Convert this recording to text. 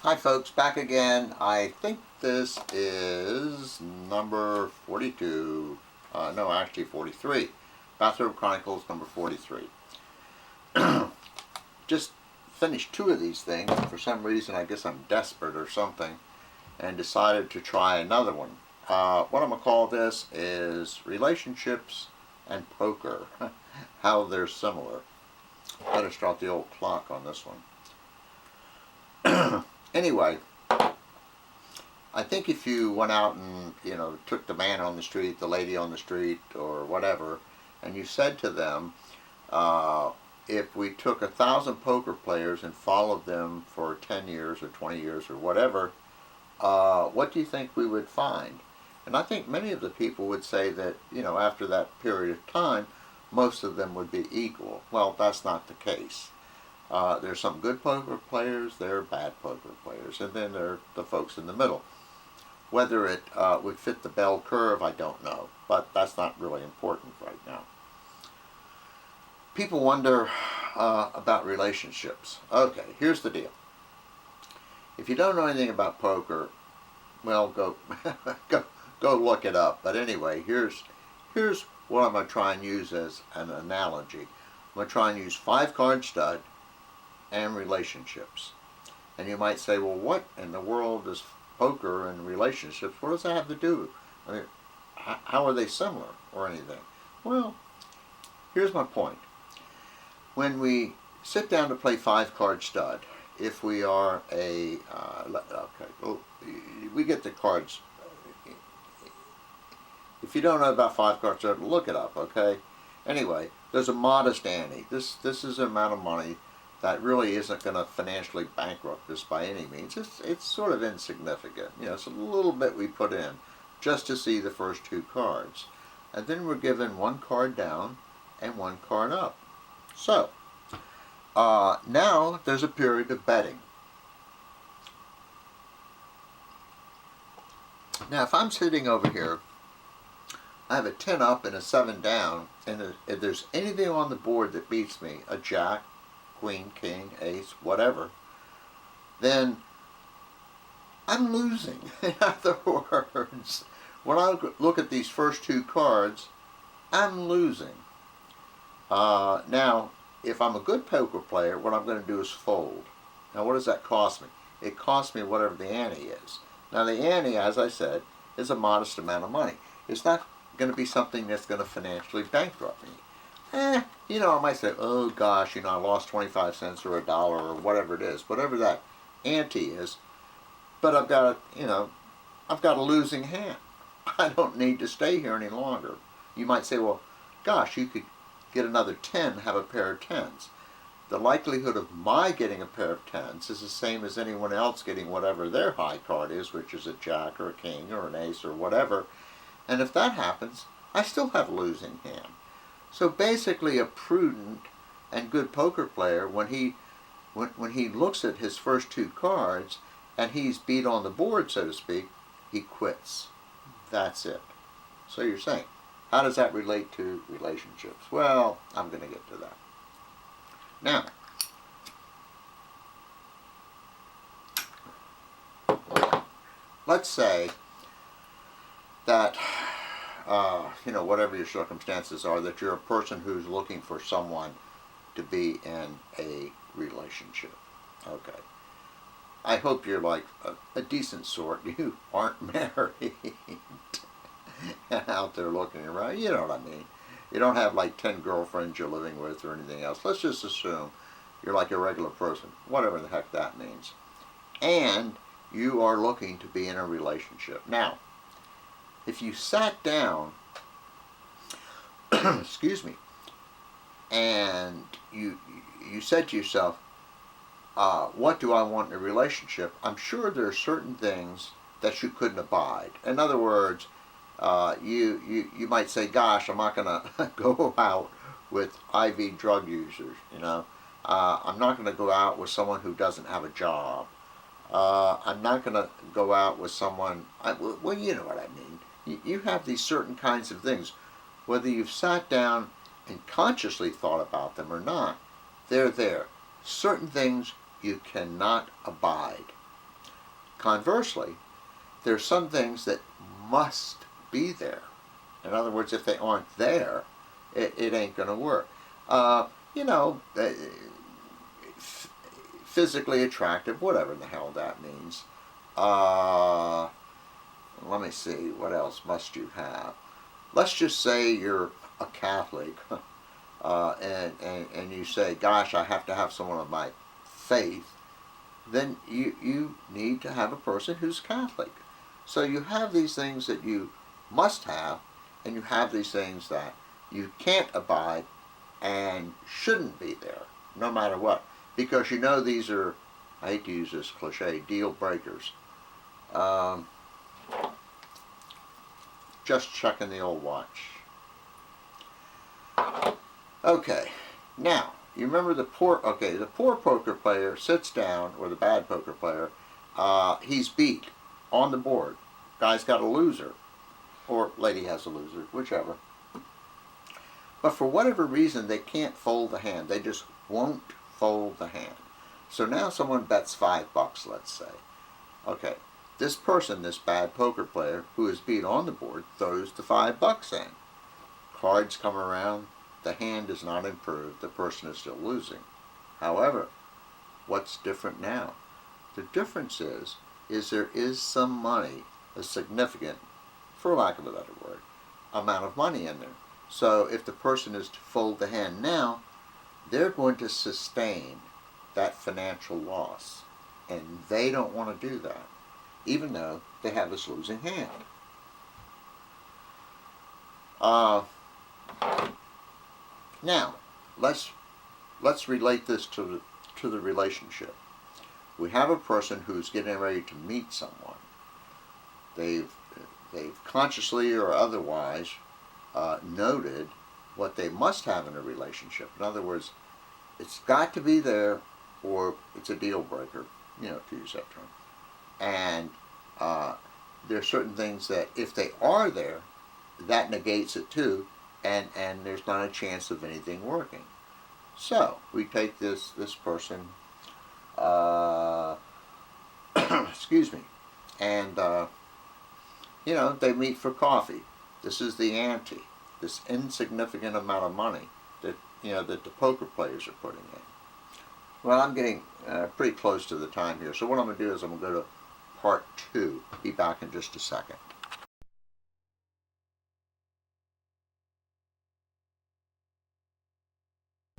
Hi folks, back again. I think this is number 42. No, actually 43. Bathrobe Chronicles number 43. Just finished two of these things. For some reason, I guess I'm desperate or something, and decided to try another one. What I'm going to call this is relationships and poker. How they're similar. Better start the old clock on this one. Anyway, I think if you went out and, took the man on the street, the lady on the street, or whatever, and you said to them, if we took 1,000 poker players and followed them for 10 years or 20 years or whatever, what do you think we would find? And I think many of the people would say that, after that period of time, most of them would be equal. Well, that's not the case. There's some good poker players, there are bad poker players, and then there are the folks in the middle. Whether it would fit the bell curve, I don't know, but that's not really important right now. People wonder about relationships. Okay, here's the deal. If you don't know anything about poker, well, go go look it up. But anyway, here's what I'm going to try and use as an analogy. I'm going to try and use 5-card stud and relationships. And you might say, well, what in the world is poker and relationships? What does that have to do? I mean, how are they similar or anything? Well, here's my point. When we sit down to play 5-card stud, if we are we get the cards. If you don't know about 5-card stud, look it up, okay? Anyway, there's a modest ante. This is an amount of money that really isn't going to financially bankrupt us by any means. It's sort of insignificant. It's a little bit we put in just to see the first 2 cards. And then we're given 1 card down and 1 card up. So, now there's a period of betting. Now, if I'm sitting over here, I have a 10 up and a 7 down, and if there's anything on the board that beats me, a jack, queen, king, ace, whatever, then I'm losing. In other words, when I look at these first 2 cards, I'm losing. Now, if I'm a good poker player, what I'm going to do is fold. Now, what does that cost me? It costs me whatever the ante is. Now, the ante, as I said, is a modest amount of money. It's not going to be something that's going to financially bankrupt me. I might say, oh gosh, I lost 25 cents or $1 or whatever it is, whatever that ante is, but I've got a losing hand. I don't need to stay here any longer. You might say, well, gosh, you could get another 10, have a pair of 10s. The likelihood of my getting a pair of 10s is the same as anyone else getting whatever their high card is, which is a jack or a king or an ace or whatever. And if that happens, I still have a losing hand. So basically, a prudent and good poker player, when he looks at his first 2 cards and he's beat on the board, so to speak, he quits. That's it. So you're saying, how does that relate to relationships? Well, I'm going to get to that. Now, let's say that whatever your circumstances are, that you're a person who's looking for someone to be in a relationship. Okay. I hope you're like a decent sort. You aren't married and out there looking around. You know what I mean. You don't have like 10 girlfriends you're living with or anything else. Let's just assume you're like a regular person, whatever the heck that means. And you are looking to be in a relationship. Now, if you sat down, excuse me, and you said to yourself, what do I want in a relationship? I'm sure there are certain things that you couldn't abide. In other words, you might say, gosh, I'm not going to go out with IV drug users, I'm not going to go out with someone who doesn't have a job. I'm not going to go out with someone, well, you know what I mean. You have these certain kinds of things. Whether you've sat down and consciously thought about them or not, they're there. Certain things you cannot abide. Conversely, there's some things that must be there. In other words, if they aren't there, it ain't going to work. You know, physically attractive, whatever the hell that means. Let me see, what else must you have? Let's just say you're a Catholic, and you say, gosh, I have to have someone of my faith. Then you need to have a person who's Catholic. So you have these things that you must have, and you have these things that you can't abide and shouldn't be there, no matter what. Because you know these are, I hate to use this cliche, deal breakers. Just checking the old watch. Okay, now, you remember the poor poker player sits down, or the bad poker player, he's beat on the board. Guy's got a loser, or lady has a loser, whichever. But for whatever reason, they can't fold the hand. They just won't fold the hand. So now someone bets $5, let's say. Okay, this person, this bad poker player, who is beat on the board, throws the $5 in. Cards come around. The hand is not improved. The person is still losing. However, what's different now? The difference is there is some money, a significant, for lack of a better word, amount of money in there. So if the person is to fold the hand now, they're going to sustain that financial loss. And they don't want to do that, even though they have this losing hand. Now, let's relate this to the relationship. We have a person who's getting ready to meet someone. They've consciously or otherwise noted what they must have in a relationship. In other words, it's got to be there, or it's a deal breaker, you know, to use that term. And there are certain things that if they are there, that negates it too, and there's not a chance of anything working. So we take this person, excuse me, and you know, they meet for coffee. This is the ante, this insignificant amount of money that, you know, that the poker players are putting in. Well, I'm getting pretty close to the time here, so what I'm going to do is I'm going to go to part 2. Be back in just a second.